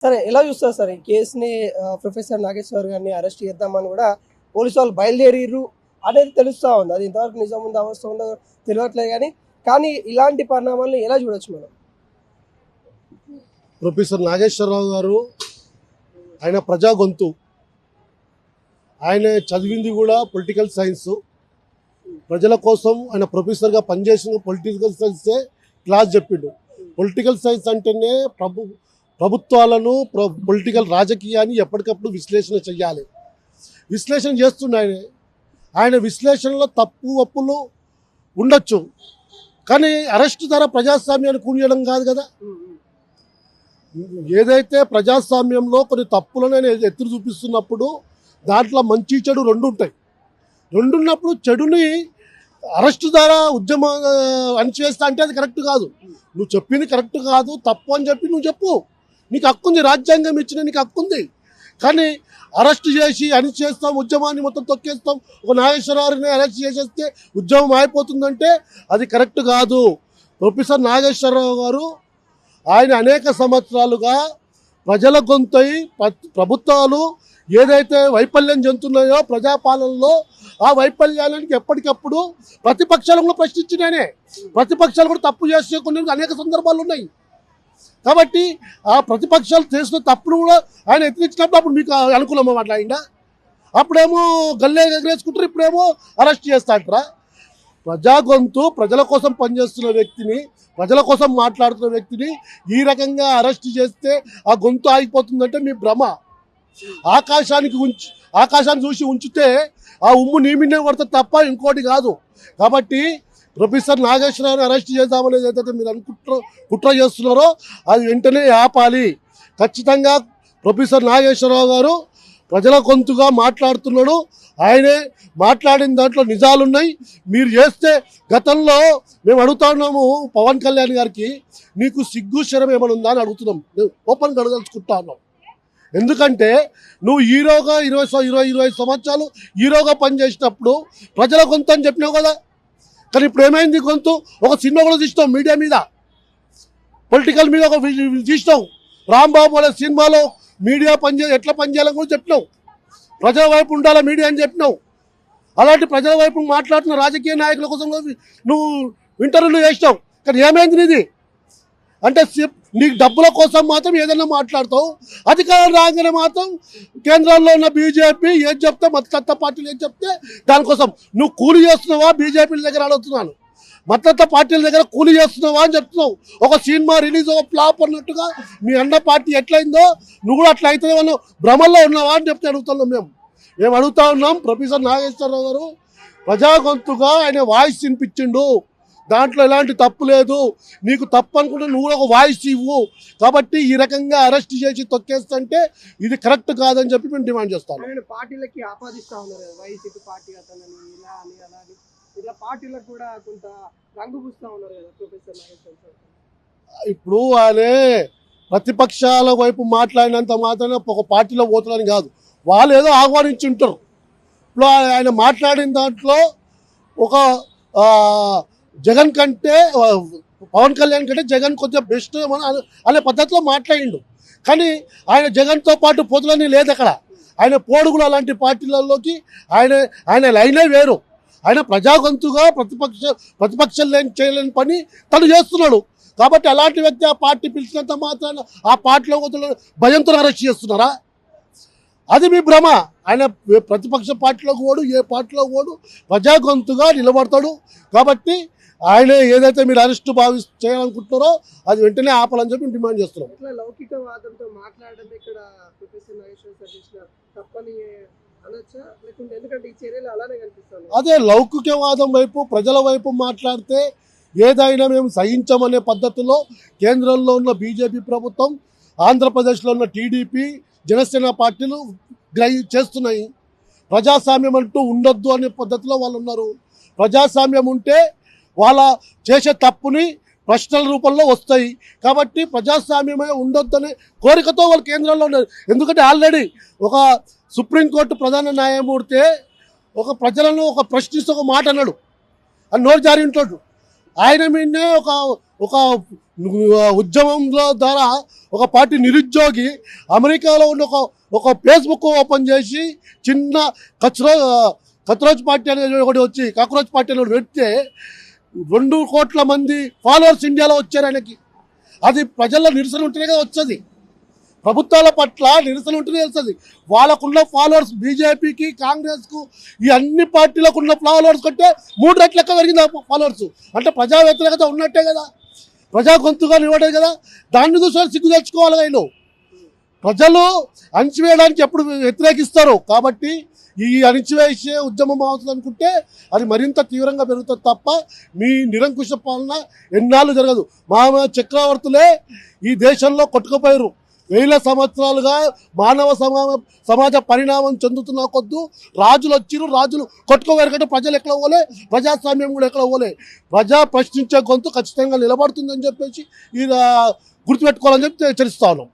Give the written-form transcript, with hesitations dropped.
సరే ఎలా చూస్తారు సార్ ఈ కేసుని? ప్రొఫెసర్ నాగేశ్వర్ గారిని అరెస్ట్ చేద్దామని కూడా పోలీసు వాళ్ళు బయలుదేరిర్రు అనేది తెలుస్తూ ఉంది. అది ఇంతవరకు నిజం ఉందో అవస్థ ఉందో తెలియట్లేదు కానీ ఇలాంటి పరిణామాలను ఎలా చూడొచ్చు మనం? ప్రొఫెసర్ నాగేశ్వరరావు గారు ఆయన ప్రజా గొంతు. ఆయన చదివింది కూడా పొలిటికల్ సైన్స్. ప్రజల కోసం ఆయన ప్రొఫెసర్గా పనిచేసిన పొలిటికల్ సైన్సే క్లాస్ చెప్పిండు. పొలిటికల్ సైన్స్ అంటేనే ప్రభుత్వాలను పొలిటికల్ రాజకీయాన్ని ఎప్పటికప్పుడు విశ్లేషణ చేయాలి. విశ్లేషణ చేస్తుండే ఆయన విశ్లేషణలో తప్పు ఒప్పులు ఉండొచ్చు, కానీ అరెస్ట్ ద్వారా ప్రజాస్వామ్యాన్ని కూనియడం కాదు కదా. ఏదైతే ప్రజాస్వామ్యంలో కొన్ని తప్పులను ఎత్తులు చూపిస్తున్నప్పుడు దాంట్లో మంచి చెడు రెండు ఉంటాయి. రెండున్నప్పుడు చెడుని అరెస్ట్ ద్వారా ఉద్యమం అణిచివేస్తా అంటే అది కరెక్ట్ కాదు. నువ్వు చెప్పింది కరెక్ట్ కాదు, తప్పు అని చెప్పి నువ్వు చెప్పు. నీకు హక్కుంది, రాజ్యాంగం ఇచ్చిన నీకు హక్కుంది. కానీ అరెస్ట్ చేసి అణిచేస్తాం, ఉద్యమాన్ని మొత్తం తొక్కేస్తాం, ఒక నాగేశ్వరరావుని అరెస్ట్ చేసేస్తే ఉద్యమం అయిపోతుందంటే అది కరెక్ట్ కాదు. ప్రొఫెసర్ నాగేశ్వరరావు గారు ఆయన అనేక సంవత్సరాలుగా ప్రజల గొంతై ప్రభుత్వాలు ఏదైతే వైఫల్యం చెందుతున్నాయో ప్రజాపాలనలో ఆ వైఫల్యానికి ఎప్పటికప్పుడు ప్రతిపక్షాలు కూడా ప్రశ్నించినానే. ప్రతిపక్షాలు కూడా తప్పు చేసే కొన్ని అనేక సందర్భాలు ఉన్నాయి. కాబట్టి ఆ ప్రతిపక్షాలు చేసిన తప్పును కూడా ఆయన ఎత్తిరించినప్పుడు అప్పుడు మీకు అనుకూలమా మాట్లాడిందా? అప్పుడేమో గల్లే ఎగరేసుకుంటారు, ఇప్పుడేమో అరెస్ట్ చేస్తాంటారా? ప్రజా గొంతు, ప్రజల కోసం పనిచేస్తున్న వ్యక్తిని, ప్రజల కోసం మాట్లాడుతున్న వ్యక్తిని ఈ రకంగా అరెస్ట్ చేస్తే ఆ గొంతు ఆగిపోతుందంటే మీ భ్రమ. ఆకాశాన్ని చూసి ఉంచితే ఆ ఉమ్ము నీమినే పడుతుంది తప్ప ఇంకోటి కాదు. కాబట్టి ప్రొఫెసర్ నాగేశ్వరరావుని అరెస్ట్ చేద్దామనేది ఏదైతే మీరు కుట్ర చేస్తున్నారో అది వెంటనే ఆపాలి. ఖచ్చితంగా ప్రొఫెసర్ నాగేశ్వరరావు గారు ప్రజల గొంతుగా మాట్లాడుతున్నాడు. ఆయనే మాట్లాడిన దాంట్లో నిజాలున్నాయి. మీరు చేస్తే గతంలో మేము అడుగుతున్నాము పవన్ కళ్యాణ్ గారికి, నీకు సిగ్గు శరం ఏమైనా ఉందా అని అడుగుతున్నాం. ఓపెన్గా అడగలుచుకుంటా ఉన్నాం. ఎందుకంటే నువ్వు హీరోగా 20 సంవత్సరాలు హీరోగా పనిచేసినప్పుడు ప్రజల గొంతు అని చెప్పినావు కదా. కానీ ఇప్పుడు ఏమైంది? గొంతు ఒక సినిమా కూడా తీసినావు, మీడియా మీద పొలిటికల్ మీద ఒక తీసినావు. రాంబాబు అనే సినిమాలో మీడియా ఎట్లా పనిచేయాలని కూడా చెప్పినావు. ప్రజల వైపు ఉండాలా మీడియా అని చెప్పినావు. అలాంటి ప్రజల వైపు మాట్లాడుతున్న రాజకీయ నాయకుల కోసం నువ్వు ఇంటర్వ్యూలు చేసినావు. కానీ ఏమైంది నీది? అంటే నీకు డబ్బుల కోసం మాత్రం ఏదైనా మాట్లాడతావు, అధికారం రాగానే మాత్రం కేంద్రాల్లో ఉన్న బీజేపీ ఏది చెప్తే మతతత్వ పార్టీలు ఏది చెప్తే దానికోసం నువ్వు కూలి చేస్తున్నావా? బీజేపీల దగ్గర అడుగుతున్నాను, మతతత్వ పార్టీల దగ్గర కూలి చేస్తున్నావా అని చెప్తున్నావు. ఒక సినిమా రిలీజ్ ఒక ఫ్లాప్ అన్నట్టుగా మీ అన్న పార్టీ ఎట్లయిందో నువ్వు కూడా అట్లా అయితే వాళ్ళు భ్రమల్లో ఉన్నావా అని చెప్తే అడుగుతున్నాం. మేము అడుగుతా ఉన్నాం. ప్రొఫెసర్ నాగేశ్వరరావు గారు ప్రజా గొంతుగా ఆయన వాయిస్ వినిపించిండు, దాంట్లో ఎలాంటి తప్పు లేదు. నీకు తప్పు అనుకుంటే నువ్వు ఒక వాయిస్ ఇవ్వు. కాబట్టి ఈ రకంగా అరెస్ట్ చేసి తొక్కేస్తుంటే ఇది కరెక్ట్ కాదని చెప్పి మేము డిమాండ్ చేస్తాం. పార్టీలకి ఆపాదిస్తా ఉన్నారు, వైసీపీ పార్టీ అతనని ఇలా అని అలా అని, ఇలా పార్టీలకు కూడా కొంత రంగు పూస్తా ఉన్నారు కదా ప్రొఫెసర్ నాగేశ్వరరావు. ఇప్పుడు ఆయన ప్రతిపక్షాల వైపు మాట్లాడినంత మాత్రాన ఒక పార్టీలో పోతారని కాదు, వాళ్ళు ఏదో ఆహ్వానించి ఉంటారు. ఇప్పుడు ఆయన మాట్లాడిన దాంట్లో ఒక జగన్ కంటే పవన్ కళ్యాణ్ కంటే జగన్ కొంచెం బెస్ట్ అనే పద్ధతిలో మాట్లాడిండు. కానీ ఆయన జగన్తో పాటు పొతులని లేదు అక్కడ. ఆయన పోడుగులు అలాంటి పార్టీలలోకి ఆయన లైనే వేరు. ఆయన ప్రజాగొంతుగా ప్రతిపక్షం చేయలేని పని తను చేస్తున్నాడు. కాబట్టి అలాంటి వ్యక్తి ఆ పార్టీ పిలిచినంత మాత్రాన ఆ పార్టీలో భయంతో అరెస్ట్ చేస్తున్నారా? అది మీ భ్రమ. ఆయన ప్రతిపక్ష పార్టీలో ఓడు, ఏ పార్టీలో ఓడు, ప్రజాగొంతుగా నిలబడతాడు. కాబట్టి ఆయన ఏదైతే మీరు అరెస్ట్ చేయాలనుకుంటున్నారో అది వెంటనే ఆపాలని చెప్పి డిమాండ్ చేస్తున్నాం. లౌకికవాదంతో మాట్లాడడం ఇక్కడ ప్రొఫెసర్ నాగేశ్వరరావు తప్పని అనొచ్చా? లేకుంటే ఎందుకంటే ఈ చర్యలు అలానే కనిపిస్తాయి. అదే లౌకికవాదం వైపు ప్రజల వైపు మాట్లాడితే ఏదైనా మేము సహించమనే పద్ధతిలో కేంద్రంలో ఉన్న బీజేపీ ప్రభుత్వం, ఆంధ్రప్రదేశ్లో ఉన్న టీడీపీ, జనసేన పార్టీలు చేస్తున్నాయి. ప్రజాస్వామ్యం అంటూ ఉండొద్దు అనే పద్ధతిలో వాళ్ళు ఉన్నారు. ప్రజాస్వామ్యం ఉంటే వాళ్ళ చేసే తప్పుని ప్రశ్నల రూపంలో వస్తాయి. కాబట్టి ప్రజాస్వామ్యమే ఉండొద్దనే కోరికతో వాళ్ళు కేంద్రంలో ఉన్నారు. ఎందుకంటే ఆల్రెడీ ఒక సుప్రీంకోర్టు ప్రధాన న్యాయమూర్తి ఒక ప్రజలను ఒక ప్రశ్నిస్తూ ఒక మాట అన్నాడు, అని నోరు జారి ఉంటాడు. ఆయన మీదనే ఒక ఉద్యమంలో ద్వారా ఒక పార్టీ నిరుద్యోగి అమెరికాలో ఉన్న ఒక ఫేస్బుక్ ఓపెన్ చేసి చిన్న కత్రోజ్ పార్టీ అనేది ఒకటి వచ్చి కాక్రోచ్ పార్టీ అనేది పెడితే 2 కోట్ల మంది ఫాలోవర్స్ ఇండియాలో వచ్చారు ఆయనకి. అది ప్రజల్లో నిరసన ఉంటేనే వచ్చేది, ప్రభుత్వాల పట్ల నిరసన ఉంటేనే వస్తుంది. వాళ్ళకున్న ఫాలోవర్స్ బీజేపీకి కాంగ్రెస్కు ఈ అన్ని పార్టీలకు ఉన్న ఫాలోవర్స్ కంటే 3 రెట్ల లెక్క పెరిగింది ఫాలోవర్స్. అంటే ప్రజా వ్యతిరేకత ఉన్నట్టే కదా, ప్రజా గొంతుగా నిలబడేది కదా. దాన్ని చూసి సిగ్గు తెచ్చుకోవాలి. ఆయన ప్రజలు అణిచివేయడానికి ఎప్పుడు వ్యతిరేకిస్తారు. కాబట్టి ఈ అణిచివేసే ఉద్యమం అవుతుంది అనుకుంటే అది మరింత తీవ్రంగా పెరుగుతుంది తప్ప మీ నిరంకుశ పాలన ఎన్నాళ్ళు జరగదు. మా చక్రవర్తులే ఈ దేశంలో కొట్టుకుపోయారు. 1000 సంవత్సరాలుగా మానవ సమాజ పరిణామం చెందుతున్న కొద్దు రాజులు వచ్చిరు, రాజులు కొట్టుకోవారు. కంటే ప్రజలు ఎక్కడ పోలే, ప్రజాస్వామ్యం కూడా ఎక్కడ పోలే. ప్రజా ప్రశ్నించే గొంతు ఖచ్చితంగా నిలబడుతుందని చెప్పేసి ఇది గుర్తుపెట్టుకోవాలని చెప్పి హెచ్చరిస్తా ఉన్నాం.